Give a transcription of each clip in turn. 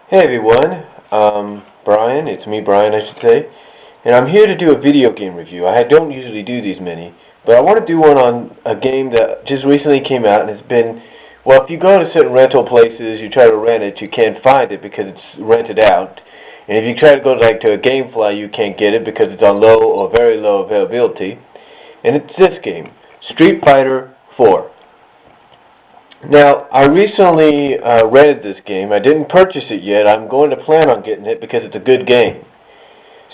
Hey everyone, Brian, it's me Brian I should say, and I'm here to do a video game review. I don't usually do these many, but I want to do one on a game that just recently came out and has been, well, if you go to certain rental places, you try to rent it, you can't find it because it's rented out, and if you try to go to a GameFly, you can't get it because it's on low or very low availability, and it's this game, Street Fighter 4. Now, I recently rented this game. I didn't purchase it yet. I'm going to plan on getting it because it's a good game.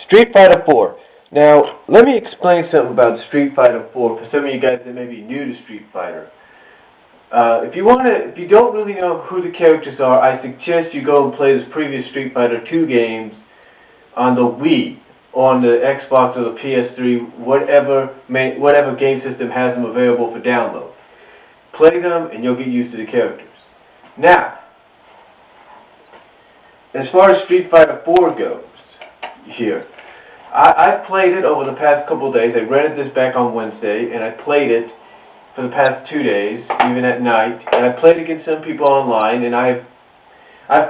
Street Fighter 4. Now, let me explain something about Street Fighter 4 for some of you guys that may be new to Street Fighter. If you don't really know who the characters are, I suggest you go and play this previous Street Fighter 2 games on the Wii, or on the Xbox or the PS3, whatever game system has them available for download. Play them and you'll get used to the characters. Now, as far as Street Fighter 4 goes, here, I've played it over the past couple of days. I rented this back on Wednesday, and I played it for the past 2 days, even at night. And I played against some people online, and I've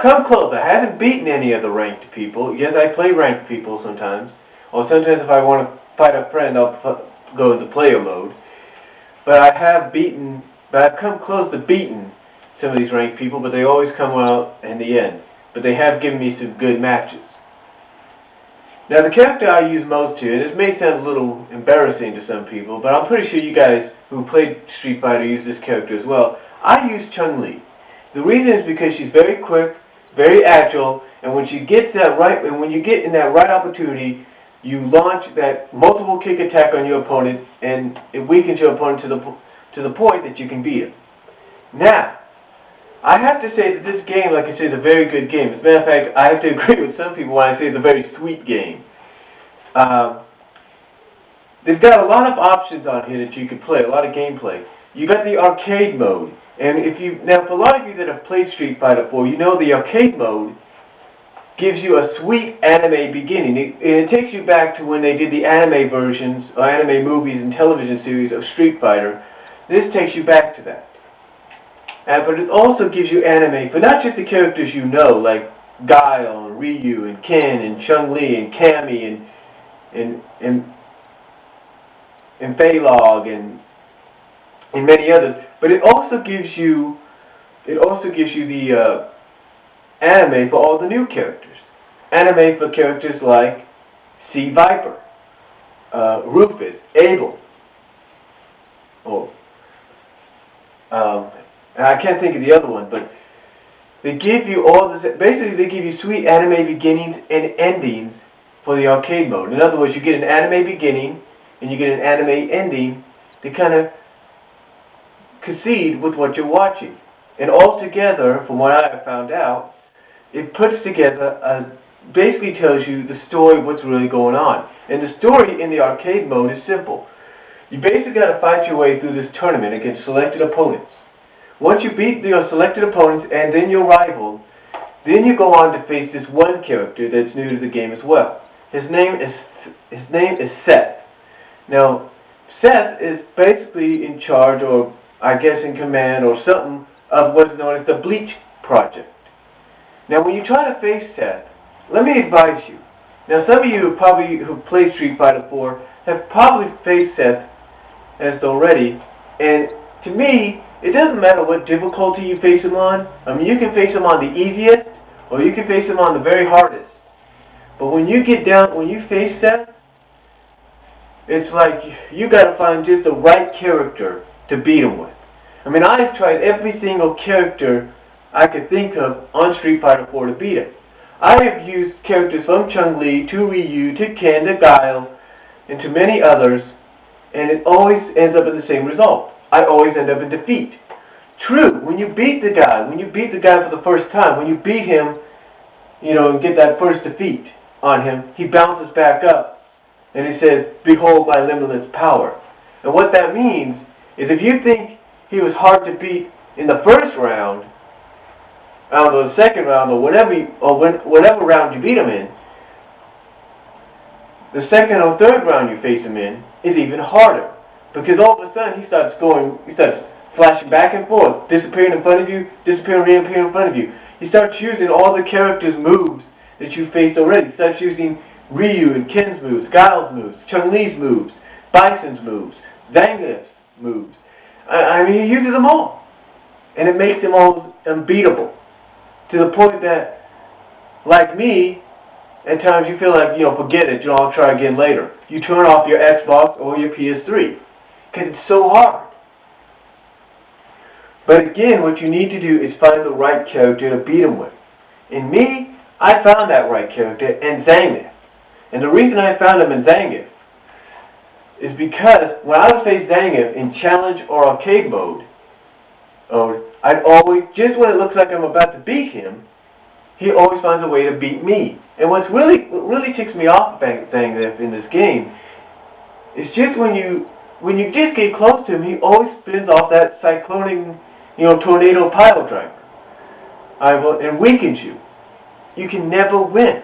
come close. I haven't beaten any of the ranked people. Yes, I play ranked people sometimes. Or sometimes if I want to fight a friend, I'll go into player mode. But I've come close to beating some of these ranked people, but they always come out in the end. But they have given me some good matches. Now, the character I use most here, and this may sound a little embarrassing to some people, but I'm pretty sure you guys who played Street Fighter use this character as well. I use Chun-Li. The reason is because she's very quick, very agile, and when she gets that right, and when you get in that right opportunity, you launch that multiple kick attack on your opponent, and it weakens your opponent to the point that you can beat him. Now, I have to say that this game, like I say, is a very good game. As a matter of fact, I have to agree with some people when I say it's a very sweet game. They've got a lot of options on here that you can play, a lot of gameplay. You got the arcade mode, and now for a lot of you that have played Street Fighter 4, you know the arcade mode gives you a sweet anime beginning. It takes you back to when they did the anime versions, or anime movies and television series of Street Fighter. This takes you back to that. But it also gives you anime for not just the characters you know, like Guile and Ryu and Ken and Chun-Li and Cammy and Phalog and many others. But it also gives you the anime for all the new characters. Anime for characters like C. Viper, Rufus, Abel, I can't think of the other one, but they give you all this. Basically, they give you sweet anime beginnings and endings for the arcade mode. In other words, you get an anime beginning and you get an anime ending to kind of coincide with what you're watching. And altogether, from what I have found out, it puts together basically tells you the story of what's really going on. And the story in the arcade mode is simple. You basically got to fight your way through this tournament against selected opponents. Once you beat your selected opponents and then your rival, then you go on to face this one character that's new to the game as well. His name is Seth. Now, Seth is basically in charge, or I guess in command, or something of what's known as the Bleach Project. Now, when you try to face Seth, let me advise you. Now, some of you who played Street Fighter 4 have probably faced Seth as already, and to me, it doesn't matter what difficulty you face him on. I mean, you can face him on the easiest, or you can face him on the very hardest. But when you face Seth, it's like you got to find just the right character to beat him with. I mean, I've tried every single character I could think of on Street Fighter 4 to beat him. I have used characters from Chun-Li to Ryu to Ken to Guile and to many others, and it always ends up in the same result. I always end up in defeat. True, when you beat the guy for the first time, when you beat him, and get that first defeat on him, he bounces back up and he says, "Behold my limitless power." And what that means is if you think he was hard to beat in the first round, or the second round, or whatever round you beat him in, the second or third round you face him in is even harder. Because all of a sudden he starts flashing back and forth, disappearing in front of you, disappearing, reappearing in front of you. he starts using all the characters' moves that you faced already. He starts using Ryu and Ken's moves, Guile's moves, Chun-Li's moves, Bison's moves, Zangief's moves. I mean, he uses them all. And it makes him almost unbeatable. To the point that, like me, at times you feel like, forget it, I'll try again later. You turn off your Xbox or your PS3. Because it's so hard. But again, what you need to do is find the right character to beat him with. In me, I found that right character in Zangief. And the reason I found him in Zangief is because when I would face Zangief in challenge or arcade mode, I'd always, just when it looks like I'm about to beat him, he always finds a way to beat me. And what really ticks me off about Zangief in this game is just when you just get close to him, he always spins off that cyclonic, tornado pile driver, and weakens you. You can never win.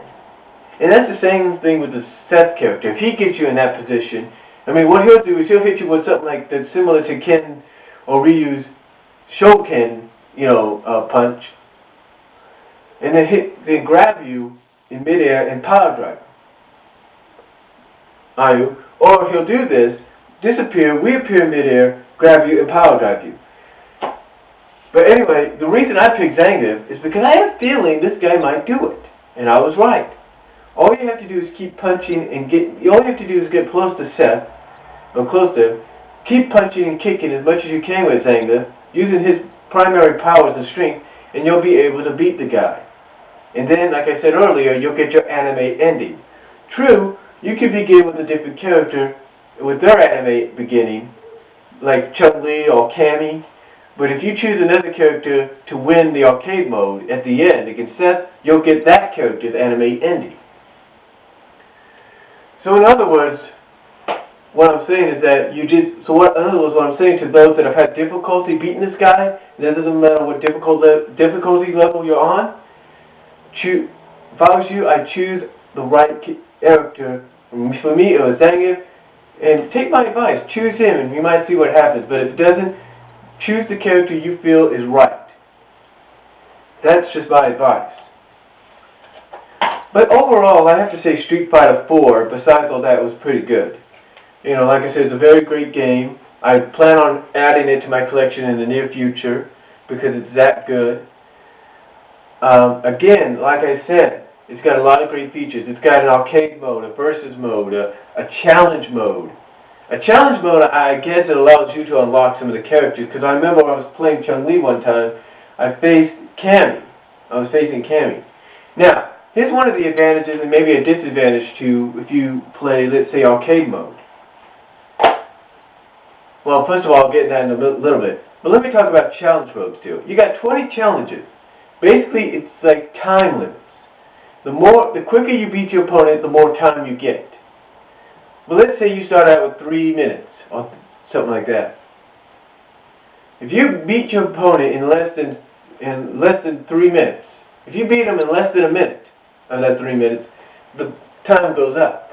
And that's the same thing with the Seth character. If he gets you in that position, I mean, what he'll do is he'll hit you with something like that's similar to Ken or Ryu's Shoken, punch, and then grab you in midair and pile drive you. Or he'll do this, disappear, reappear in midair, grab you, and power drive you. But anyway, the reason I picked Zangief is because I had a feeling this guy might do it. And I was right. All you have to do is keep punching and all you have to do is get close to Seth, or close to him, keep punching and kicking as much as you can with Zangief, using his primary powers and strength, and you'll be able to beat the guy. And then, like I said earlier, you'll get your anime ending. True, you could begin with a different character with their anime beginning, like Chun-Li or Cammy, but if you choose another character to win the arcade mode at the end against Seth, you'll get that character's anime ending. So in other words, what I'm saying is that what I'm saying to those that have had difficulty beating this guy, and it doesn't matter what difficulty level you're on, if I was you, I'd choose the right character. For me, it was Zangief. And take my advice, choose him, and you might see what happens. But if it doesn't, choose the character you feel is right. That's just my advice. But overall, I have to say Street Fighter 4, besides all that, was pretty good. Like I said, it's a very great game. I plan on adding it to my collection in the near future because it's that good. Again, like I said, it's got a lot of great features. It's got an arcade mode, a versus mode, a challenge mode. A challenge mode, I guess it allows you to unlock some of the characters, because I remember when I was playing Chun-Li one time, I faced Cammy. I was facing Cammy. Now, here's one of the advantages and maybe a disadvantage to if you play, let's say, arcade mode. Well, first of all, I'll get that in a little bit. But let me talk about challenge modes too. You got 20 challenges. Basically, it's like time limits. The quicker you beat your opponent, the more time you get. Well, let's say you start out with 3 minutes or something like that. If you beat your opponent in less than 3 minutes, if you beat him in less than a minute of that 3 minutes, the time goes up.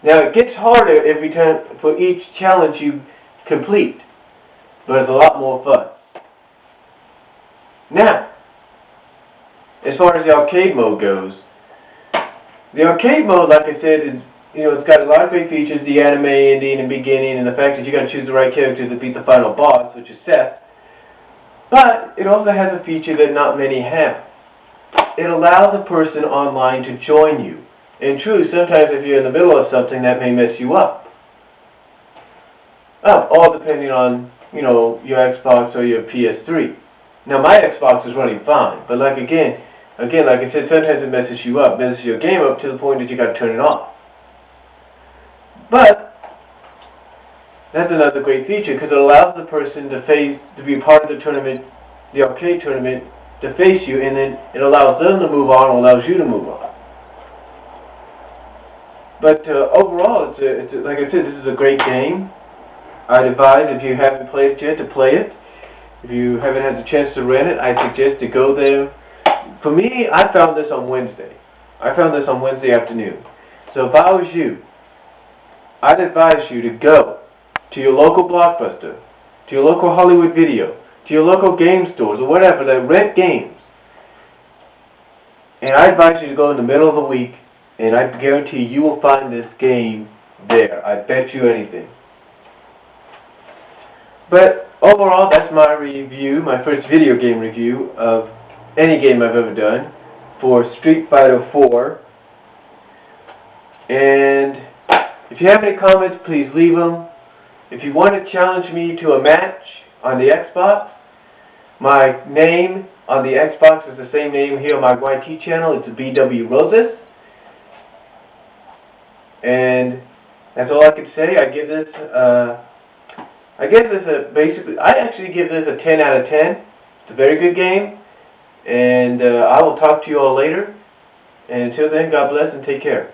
Now, it gets harder every time for each challenge you complete, but it's a lot more fun. Now, as far as the arcade mode goes, the arcade mode, like I said, is it's got a lot of great features, the anime ending and beginning, and the fact that you got to choose the right character to beat the final boss, which is Seth. But it also has a feature that not many have. It allows a person online to join you. And true, sometimes if you're in the middle of something, that may mess you up. All depending on, your Xbox or your PS3. Now, my Xbox is running fine, but like I said, sometimes it messes you up, messes your game up to the point that you got to turn it off. But that's another great feature because it allows the person to be a part of the tournament, the arcade tournament, to face you, and then it allows them to move on, and allows you to move on. But overall, it's like I said, this is a great game. I'd advise, if you haven't played it yet, to play it. If you haven't had the chance to rent it, I suggest to go there. For me, I found this on Wednesday. I found this on Wednesday afternoon. So if I was you, I'd advise you to go to your local Blockbuster, to your local Hollywood Video, to your local game stores or whatever that rent games. And I advise you to go in the middle of the week, and I guarantee you will find this game there. I bet you anything. But overall, that's my review, my first video game review of any game I've ever done for Street Fighter 4. And if you have any comments, please leave them. If you want to challenge me to a match on the Xbox, my name on the Xbox is the same name here on my YT channel. It's BW Roses. And that's all I can say. I give this I actually give this a 10 out of 10. It's a very good game. And I will talk to you all later. And until then, God bless and take care.